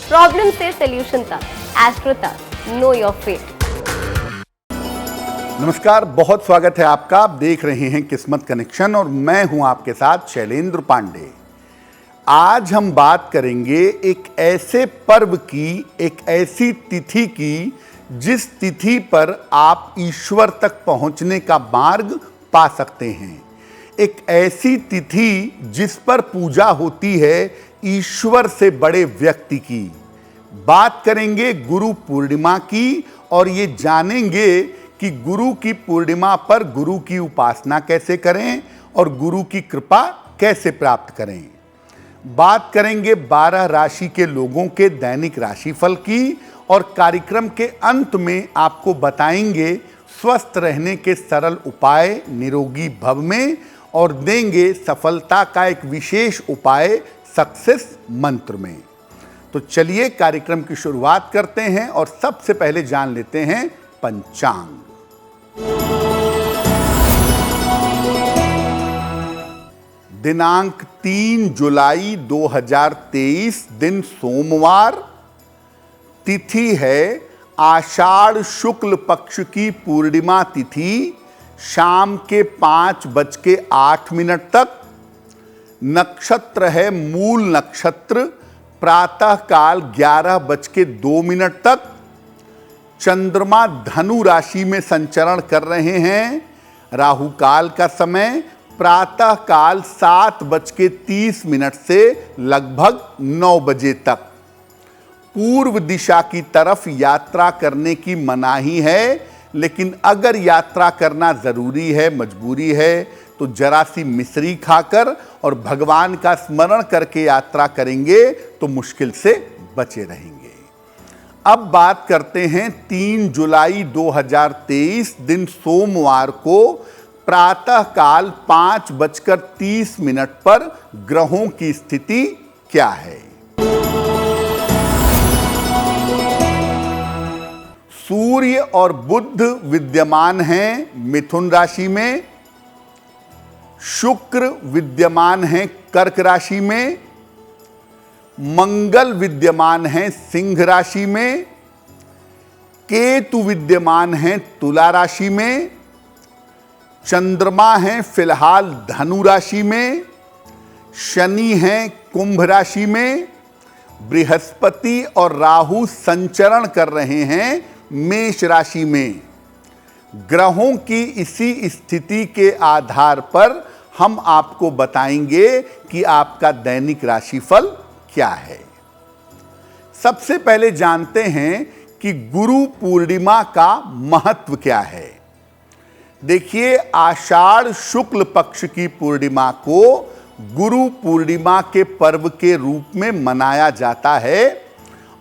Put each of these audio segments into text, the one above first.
Problem से solution तक, astro तक, नो योर फेट। नमस्कार, बहुत स्वागत है आपका। आप देख रहे हैं किस्मत कनेक्शन और मैं हूं आपके साथ शैलेंद्र पांडे। आज हम बात करेंगे एक ऐसे पर्व की, एक ऐसी तिथि की जिस तिथि पर आप ईश्वर तक पहुंचने का मार्ग पा सकते हैं। एक ऐसी तिथि जिस पर पूजा होती है ईश्वर से बड़े व्यक्ति की। बात करेंगे गुरु पूर्णिमा की और ये जानेंगे कि गुरु की पूर्णिमा पर गुरु की उपासना कैसे करें और गुरु की कृपा कैसे प्राप्त करें। बात करेंगे 12 राशि के लोगों के दैनिक राशिफल की और कार्यक्रम के अंत में आपको बताएंगे स्वस्थ रहने के सरल उपाय निरोगी भव में और देंगे सफलता का एक विशेष उपाय सक्सेस मंत्र में। तो चलिए कार्यक्रम की शुरुआत करते हैं और सबसे पहले जान लेते हैं पंचांग। दिनांक 3 जुलाई 2023, दिन सोमवार, तिथि है आषाढ़ शुक्ल पक्ष की पूर्णिमा तिथि, शाम के 5:08 तक। नक्षत्र है मूल नक्षत्र, प्रातः काल 11:02 तक। चंद्रमा धनु राशि में संचरण कर रहे हैं। राहु काल का समय प्रातः काल 7:30 से लगभग 9 बजे तक। पूर्व दिशा की तरफ यात्रा करने की मनाही है, लेकिन अगर यात्रा करना जरूरी है, मजबूरी है, तो जरा सी मिश्री खाकर और भगवान का स्मरण करके यात्रा करेंगे तो मुश्किल से बचे रहेंगे। अब बात करते हैं 3 जुलाई 2023, दिन सोमवार को प्रातः काल 5:30 पर ग्रहों की स्थिति क्या है। सूर्य और बुध विद्यमान हैं मिथुन राशि में, शुक्र विद्यमान हैं कर्क राशि में, मंगल विद्यमान हैं सिंह राशि में, केतु विद्यमान हैं तुला राशि में, चंद्रमा हैं फिलहाल धनु राशि में, शनि हैं कुंभ राशि में, बृहस्पति और राहु संचरण कर रहे हैं मेष राशि में। ग्रहों की इसी स्थिति के आधार पर हम आपको बताएंगे कि आपका दैनिक राशिफल क्या है। सबसे पहले जानते हैं कि गुरु पूर्णिमा का महत्व क्या है। देखिए, आषाढ़ शुक्ल पक्ष की पूर्णिमा को गुरु पूर्णिमा के पर्व के रूप में मनाया जाता है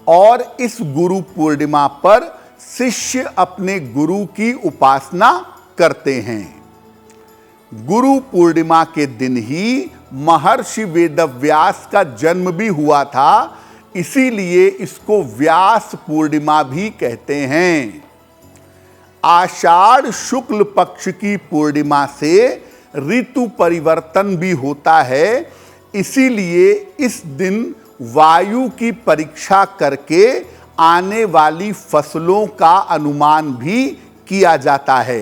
और इस गुरु पूर्णिमा पर शिष्य अपने गुरु की उपासना करते हैं। गुरु पूर्णिमा के दिन ही महर्षि वेदव्यास का जन्म भी हुआ था, इसीलिए इसको व्यास पूर्णिमा भी कहते हैं। आषाढ़ शुक्ल पक्ष की पूर्णिमा से ऋतु परिवर्तन भी होता है, इसीलिए इस दिन वायु की परीक्षा करके आने वाली फसलों का अनुमान भी किया जाता है।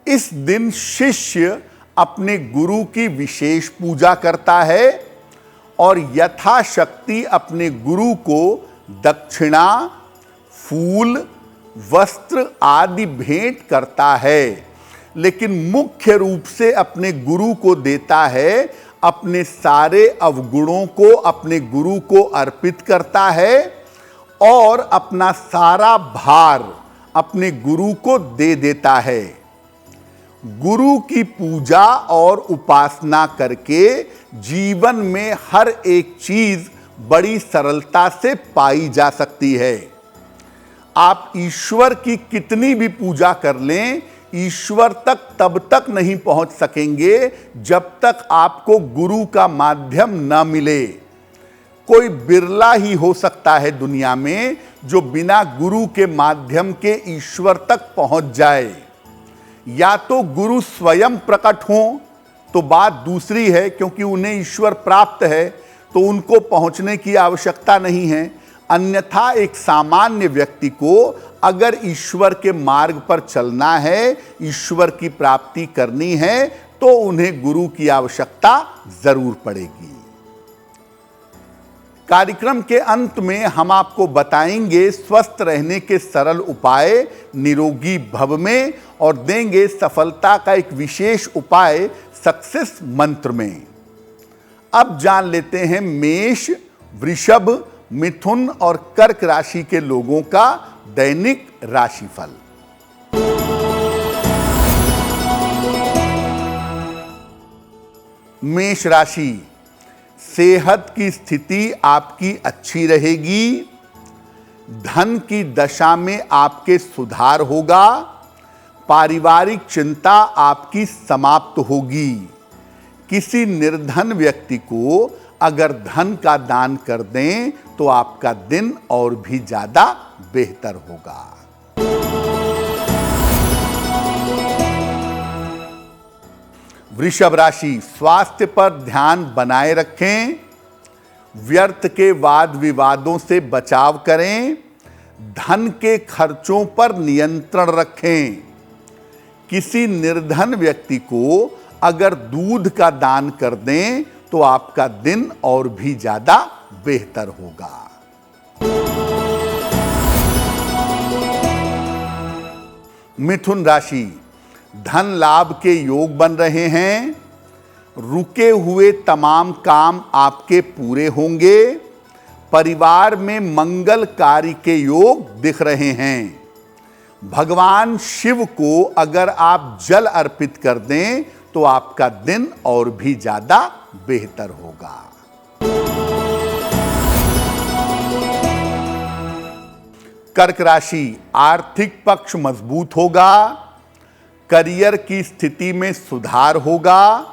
इस दिन शिष्य अपने गुरु की विशेष पूजा करता है और यथाशक्ति अपने गुरु को दक्षिणा, फूल, वस्त्र आदि भेंट करता है, लेकिन मुख्य रूप से अपने गुरु को देता है, अपने सारे अवगुणों को अपने गुरु को अर्पित करता है और अपना सारा भार अपने गुरु को दे देता है। गुरु की पूजा और उपासना करके जीवन में हर एक चीज बड़ी सरलता से पाई जा सकती है। आप ईश्वर की कितनी भी पूजा कर लें, ईश्वर तक तब तक नहीं पहुंच सकेंगे जब तक आपको गुरु का माध्यम न मिले। कोई बिरला ही हो सकता है दुनिया में जो बिना गुरु के माध्यम के ईश्वर तक पहुंच जाए। या तो गुरु स्वयं प्रकट हों तो बात दूसरी है, क्योंकि उन्हें ईश्वर प्राप्त है, तो तो उनको पहुंचने की आवश्यकता नहीं है। अन्यथा एक सामान्य व्यक्ति को अगर ईश्वर के मार्ग पर चलना है, ईश्वर की प्राप्ति करनी है, तो उन्हें गुरु की आवश्यकता जरूर पड़ेगी। कार्यक्रम के अंत में हम आपको बताएंगे स्वस्थ रहने के सरल उपाय निरोगी भव में, और देंगे सफलता का एक विशेष उपाय सक्सेस मंत्र में। अब जान लेते हैं मेष, वृषभ, मिथुन और कर्क राशि के लोगों का दैनिक राशिफल। मेष राशि, सेहत की स्थिति आपकी अच्छी रहेगी। धन की दशा में आपके सुधार होगा। पारिवारिक चिंता आपकी समाप्त होगी। किसी निर्धन व्यक्ति को अगर धन का दान कर दें तो आपका दिन और भी ज्यादा बेहतर होगा। वृषभ राशि, स्वास्थ्य पर ध्यान बनाए रखें। व्यर्थ के वाद विवादों से बचाव करें। धन के खर्चों पर नियंत्रण रखें। किसी निर्धन व्यक्ति को अगर दूध का दान कर दें तो आपका दिन और भी ज्यादा बेहतर होगा। मिथुन राशि, धन लाभ के योग बन रहे हैं। रुके हुए तमाम काम आपके पूरे होंगे। परिवार में मंगल कार्य के योग दिख रहे हैं। भगवान शिव को अगर आप जल अर्पित कर दें तो आपका दिन और भी ज्यादा बेहतर होगा। कर्क राशि, आर्थिक पक्ष मजबूत होगा। करियर की स्थिति में सुधार होगा।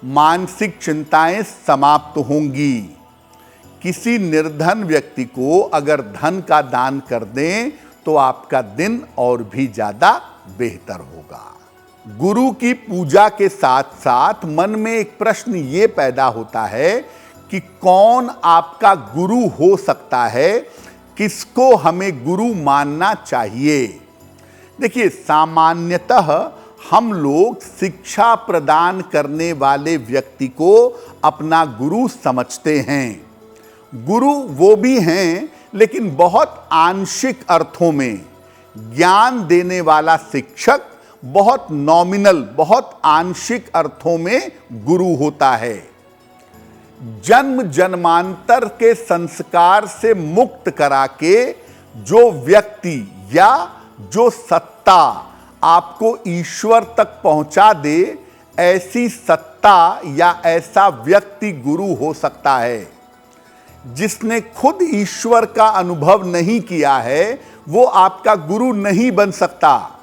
मानसिक चिंताएं समाप्त होंगी। किसी निर्धन व्यक्ति को अगर धन का दान कर दें तो आपका दिन और भी ज्यादा बेहतर होगा। गुरु की पूजा के साथ साथ मन में एक प्रश्न ये पैदा होता है कि कौन आपका गुरु हो सकता है, किसको हमें गुरु मानना चाहिए। देखिए, सामान्यतः हम लोग शिक्षा प्रदान करने वाले व्यक्ति को अपना गुरु समझते हैं। गुरु वो भी हैं, लेकिन बहुत आंशिक अर्थों में। ज्ञान देने वाला शिक्षक बहुत नॉमिनल, बहुत आंशिक अर्थों में गुरु होता है। जन्म जन्मांतर के संस्कार से मुक्त करा के जो व्यक्ति या जो सत्ता आपको ईश्वर तक पहुंचा दे, ऐसी सत्ता या ऐसा व्यक्ति गुरु हो सकता है। जिसने खुद ईश्वर का अनुभव नहीं किया है वो आपका गुरु नहीं बन सकता।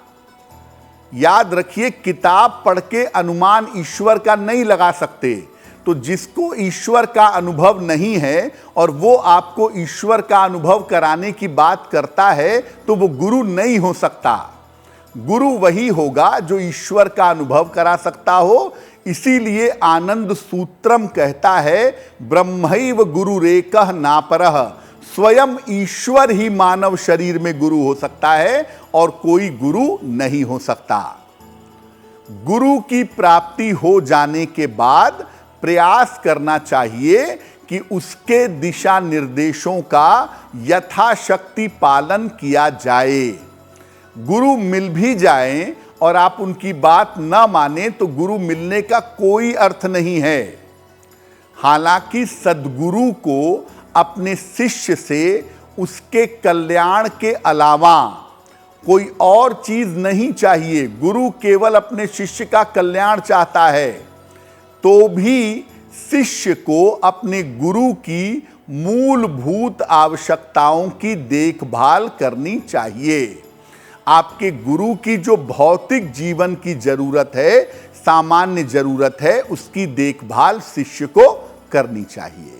याद रखिए, किताब पढ़ के अनुमान ईश्वर का नहीं लगा सकते। तो जिसको ईश्वर का अनुभव नहीं है और वो आपको ईश्वर का अनुभव कराने की बात करता है तो वो गुरु नहीं हो सकता। गुरु वही होगा जो ईश्वर का अनुभव करा सकता हो। इसीलिए आनंद सूत्रम कहता है, ब्रह्मैव गुरुरेकः नापरः। स्वयं ईश्वर ही मानव शरीर में गुरु हो सकता है और कोई गुरु नहीं हो सकता। गुरु की प्राप्ति हो जाने के बाद प्रयास करना चाहिए कि उसके दिशा निर्देशों का यथाशक्ति पालन किया जाए। गुरु मिल भी जाए और आप उनकी बात न माने तो गुरु मिलने का कोई अर्थ नहीं है। हालांकि सद्गुरु को अपने शिष्य से उसके कल्याण के अलावा कोई और चीज नहीं चाहिए। गुरु केवल अपने शिष्य का कल्याण चाहता है, तो भी शिष्य को अपने गुरु की मूलभूत आवश्यकताओं की देखभाल करनी चाहिए। आपके गुरु की जो भौतिक जीवन की जरूरत है, सामान्य जरूरत है, उसकी देखभाल शिष्य को करनी चाहिए।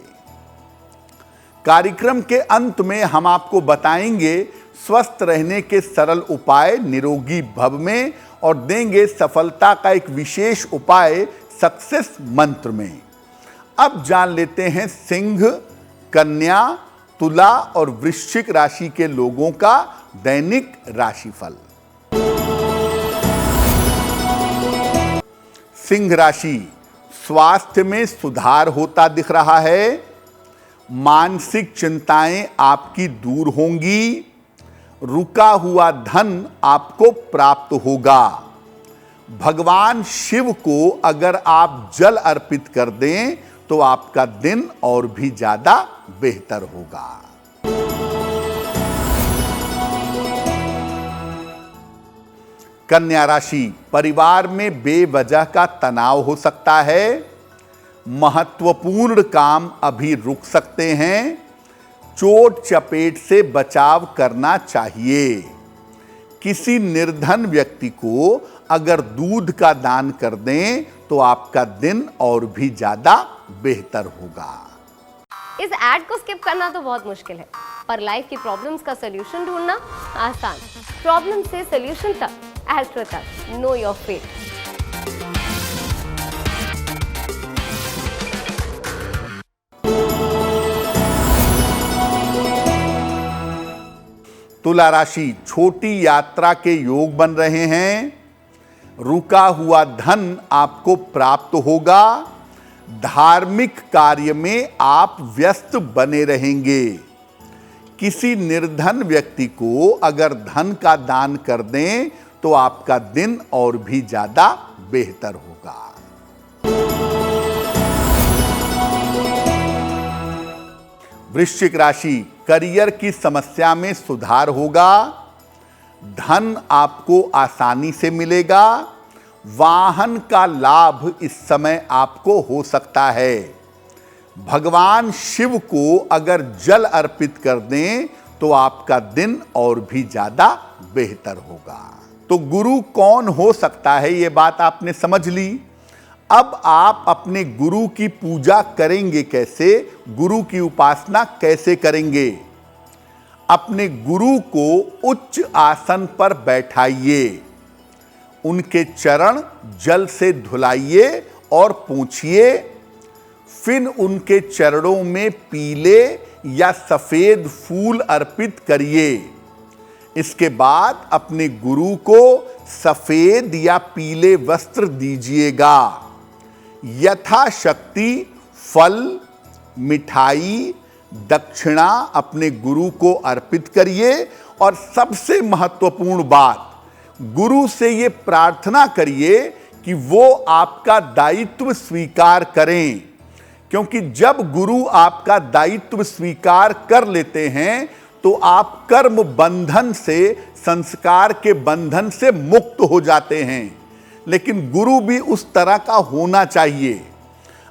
कार्यक्रम के अंत में हम आपको बताएंगे स्वस्थ रहने के सरल उपाय निरोगी भव में, और देंगे सफलता का एक विशेष उपाय सक्सेस मंत्र में। अब जान लेते हैं सिंह, कन्या, तुला और वृश्चिक राशि के लोगों का दैनिक राशिफल। सिंह राशि, स्वास्थ्य में सुधार होता दिख रहा है। मानसिक चिंताएं आपकी दूर होंगी। रुका हुआ धन आपको प्राप्त होगा। भगवान शिव को अगर आप जल अर्पित कर दें तो आपका दिन और भी ज्यादा बेहतर होगा। कन्या राशि, परिवार में बेवजह का तनाव हो सकता है। महत्वपूर्ण काम अभी रुक सकते हैं। चोट चपेट से बचाव करना चाहिए। किसी निर्धन व्यक्ति को अगर दूध का दान कर दें तो आपका दिन और भी ज्यादा बेहतर होगा। इस ऐड को स्किप करना तो बहुत मुश्किल है, पर लाइफ की प्रॉब्लम्स का सलूशन ढूंढना आसान। प्रॉब्लम से सलूशन तक, एस्ट्रो तक, नो योर फेट। तुला राशि, छोटी यात्रा के योग बन रहे हैं। रुका हुआ धन आपको प्राप्त होगा। धार्मिक कार्य में आप व्यस्त बने रहेंगे। किसी निर्धन व्यक्ति को अगर धन का दान कर दें तो आपका दिन और भी ज्यादा बेहतर होगा। वृश्चिक राशि, करियर की समस्या में सुधार होगा। धन आपको आसानी से मिलेगा। वाहन का लाभ इस समय आपको हो सकता है। भगवान शिव को अगर जल अर्पित कर दें तो आपका दिन और भी ज्यादा बेहतर होगा। तो गुरु कौन हो सकता है, ये बात आपने समझ ली। अब आप अपने गुरु की पूजा करेंगे कैसे, गुरु की उपासना कैसे करेंगे? अपने गुरु को उच्च आसन पर बैठाइए। उनके चरण जल से धुलाइए और पोंछिए। फिर उनके चरणों में पीले या सफेद फूल अर्पित करिए। इसके बाद अपने गुरु को सफेद या पीले वस्त्र दीजिएगा। यथाशक्ति फल, मिठाई, दक्षिणा अपने गुरु को अर्पित करिए। और सबसे महत्वपूर्ण बात, गुरु से ये प्रार्थना करिए कि वो आपका दायित्व स्वीकार करें, क्योंकि जब गुरु आपका दायित्व स्वीकार कर लेते हैं तो आप कर्म बंधन से, संस्कार के बंधन से मुक्त हो जाते हैं। लेकिन गुरु भी उस तरह का होना चाहिए।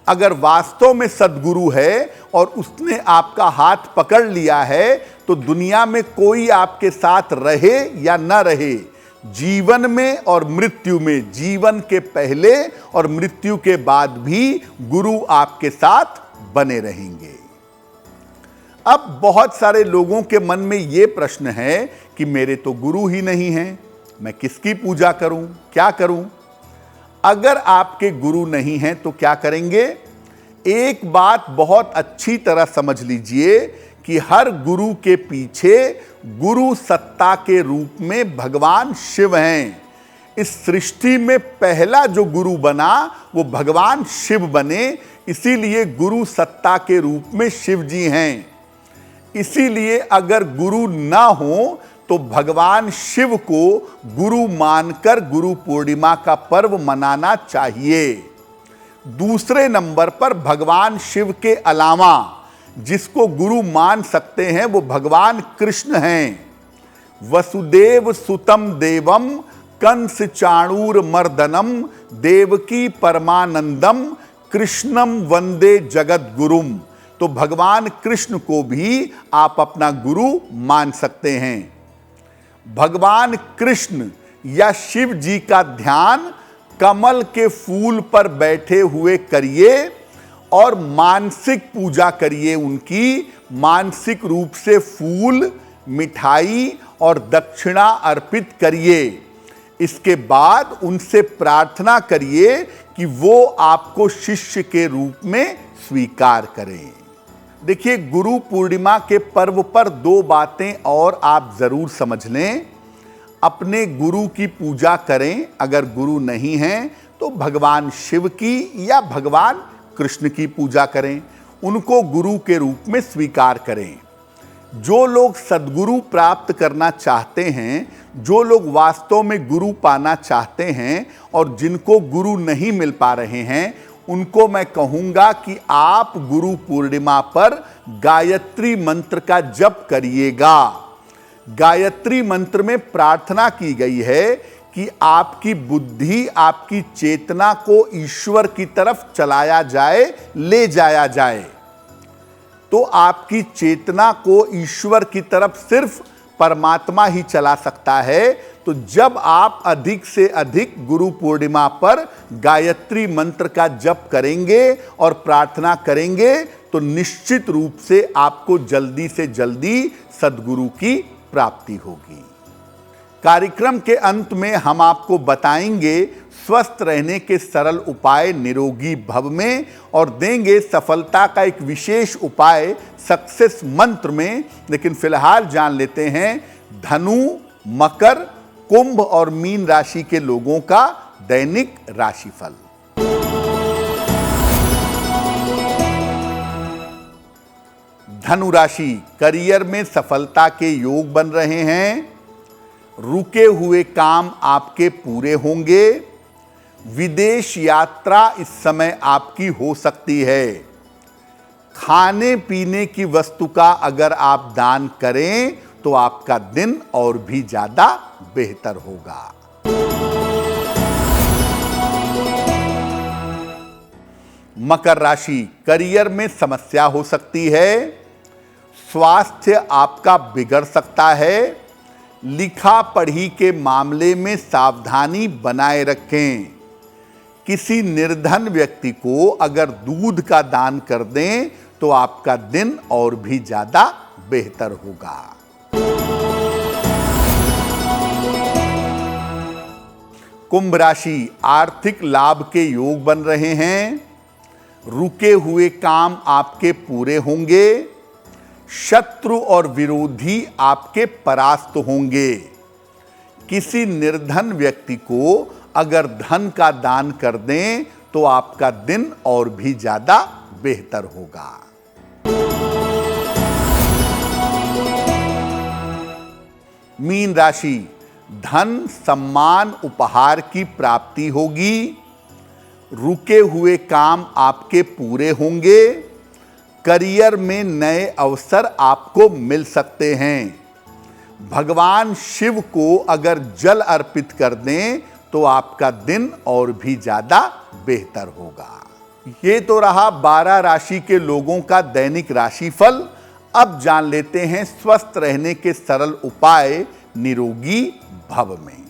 अगर वास्तव में सद्गुरु है और उसने आपका हाथ पकड़ लिया है तो दुनिया में कोई आपके साथ रहे या न रहे, जीवन में और मृत्यु में, जीवन के पहले और मृत्यु के बाद भी गुरु आपके साथ बने रहेंगे। अब बहुत सारे लोगों के मन में यह प्रश्न है कि मेरे तो गुरु ही नहीं हैं, मैं किसकी पूजा करूं, क्या करूं? अगर आपके गुरु नहीं हैं तो क्या करेंगे? एक बात बहुत अच्छी तरह समझ लीजिए कि हर गुरु के पीछे गुरु सत्ता के रूप में भगवान शिव हैं। इस सृष्टि में पहला जो गुरु बना वो भगवान शिव बने, इसीलिए गुरु सत्ता के रूप में शिव जी हैं। इसीलिए अगर गुरु ना हो तो भगवान शिव को गुरु मानकर गुरु पूर्णिमा का पर्व मनाना चाहिए। दूसरे नंबर पर भगवान शिव के अलावा जिसको गुरु मान सकते हैं वो भगवान कृष्ण हैं। वसुदेव सुतम देवम कंस चाणूर मर्दनम देवकी परमानंदम कृष्णम वंदे जगत गुरुम। तो भगवान कृष्ण को भी आप अपना गुरु मान सकते हैं। भगवान कृष्ण या शिव जी का ध्यान कमल के फूल पर बैठे हुए करिए और मानसिक पूजा करिए। उनकी मानसिक रूप से फूल, मिठाई और दक्षिणा अर्पित करिए। इसके बाद उनसे प्रार्थना करिए कि वो आपको शिष्य के रूप में स्वीकार करें। देखिए, गुरु पूर्णिमा के पर्व पर दो बातें और आप जरूर समझ लें। अपने गुरु की पूजा करें, अगर गुरु नहीं हैं तो भगवान शिव की या भगवान कृष्ण की पूजा करें, उनको गुरु के रूप में स्वीकार करें। जो लोग सद्गुरु प्राप्त करना चाहते हैं, जो लोग वास्तव में गुरु पाना चाहते हैं और जिनको गुरु नहीं मिल पा रहे हैं, उनको मैं कहूंगा कि आप गुरु पूर्णिमा पर गायत्री मंत्र का जप करिएगा। गायत्री मंत्र में प्रार्थना की गई है कि आपकी बुद्धि, आपकी चेतना को ईश्वर की तरफ चलाया जाए, ले जाया जाए। तो आपकी चेतना को ईश्वर की तरफ सिर्फ परमात्मा ही चला सकता है। तो जब आप अधिक से अधिक गुरु पूर्णिमा पर गायत्री मंत्र का जप करेंगे और प्रार्थना करेंगे तो निश्चित रूप से आपको जल्दी से जल्दी सद्गुरु की प्राप्ति होगी। कार्यक्रम के अंत में हम आपको बताएंगे स्वस्थ रहने के सरल उपाय निरोगी भव में और देंगे सफलता का एक विशेष उपाय सक्सेस मंत्र में। लेकिन फिलहाल जान लेते हैं धनु, मकर, कुंभ और मीन राशि के लोगों का दैनिक राशिफल। धनु राशि, करियर में सफलता के योग बन रहे हैं। रुके हुए काम आपके पूरे होंगे। विदेश यात्रा इस समय आपकी हो सकती है। खाने पीने की वस्तु का अगर आप दान करें तो आपका दिन और भी ज्यादा बेहतर होगा। मकर राशि, करियर में समस्या हो सकती है। स्वास्थ्य आपका बिगड़ सकता है। लिखा पढ़ी के मामले में सावधानी बनाए रखें। किसी निर्धन व्यक्ति को अगर दूध का दान कर दें तो आपका दिन और भी ज्यादा बेहतर होगा। कुंभ राशि, आर्थिक लाभ के योग बन रहे हैं। रुके हुए काम आपके पूरे होंगे। शत्रु और विरोधी आपके परास्त होंगे। किसी निर्धन व्यक्ति को अगर धन का दान कर दें तो आपका दिन और भी ज्यादा बेहतर होगा। मीन राशि, धन, सम्मान, उपहार की प्राप्ति होगी। रुके हुए काम आपके पूरे होंगे। करियर में नए अवसर आपको मिल सकते हैं। भगवान शिव को अगर जल अर्पित कर दें तो आपका दिन और भी ज्यादा बेहतर होगा। ये तो रहा 12 राशि के लोगों का दैनिक राशिफल। अब जान लेते हैं स्वस्थ रहने के सरल उपाय निरोगी भव में।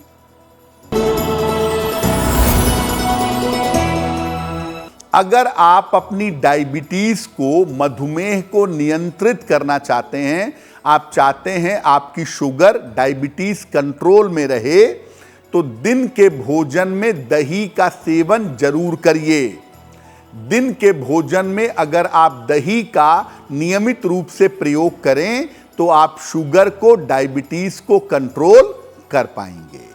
अगर आप अपनी डायबिटीज को, मधुमेह को नियंत्रित करना चाहते हैं, आप चाहते हैं आपकी शुगर, डायबिटीज कंट्रोल में रहे, तो दिन के भोजन में दही का सेवन जरूर करिए। दिन के भोजन में अगर आप दही का नियमित रूप से प्रयोग करें तो आप शुगर को, डायबिटीज को कंट्रोल कर पाएंगे।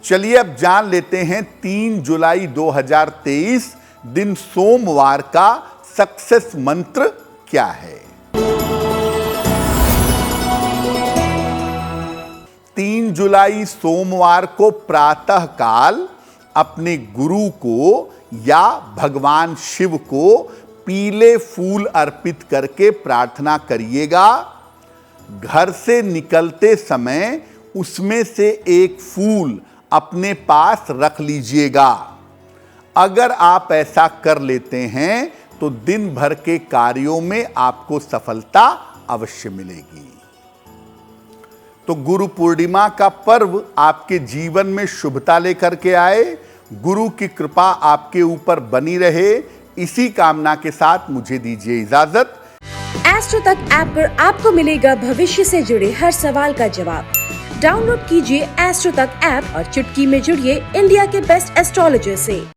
चलिए अब जान लेते हैं 3 जुलाई 2023 दिन सोमवार का सक्सेस मंत्र क्या है। 3 जुलाई सोमवार को प्रातः काल अपने गुरु को या भगवान शिव को पीले फूल अर्पित करके प्रार्थना करिएगा। घर से निकलते समय उसमें से एक फूल अपने पास रख लीजिएगा। अगर आप ऐसा कर लेते हैं तो दिन भर के कार्यों में आपको सफलता अवश्य मिलेगी। तो गुरु पूर्णिमा का पर्व आपके जीवन में शुभता लेकर के आए। गुरु की कृपा आपके ऊपर बनी रहे, इसी कामना के साथ मुझे दीजिए इजाजत। एस्ट्रो तक ऐप पर आपको मिलेगा भविष्य से जुड़े हर सवाल का जवाब। डाउनलोड कीजिए एस्ट्रो तक ऐप और चुटकी में जुड़िए इंडिया के बेस्ट एस्ट्रोलॉजर से।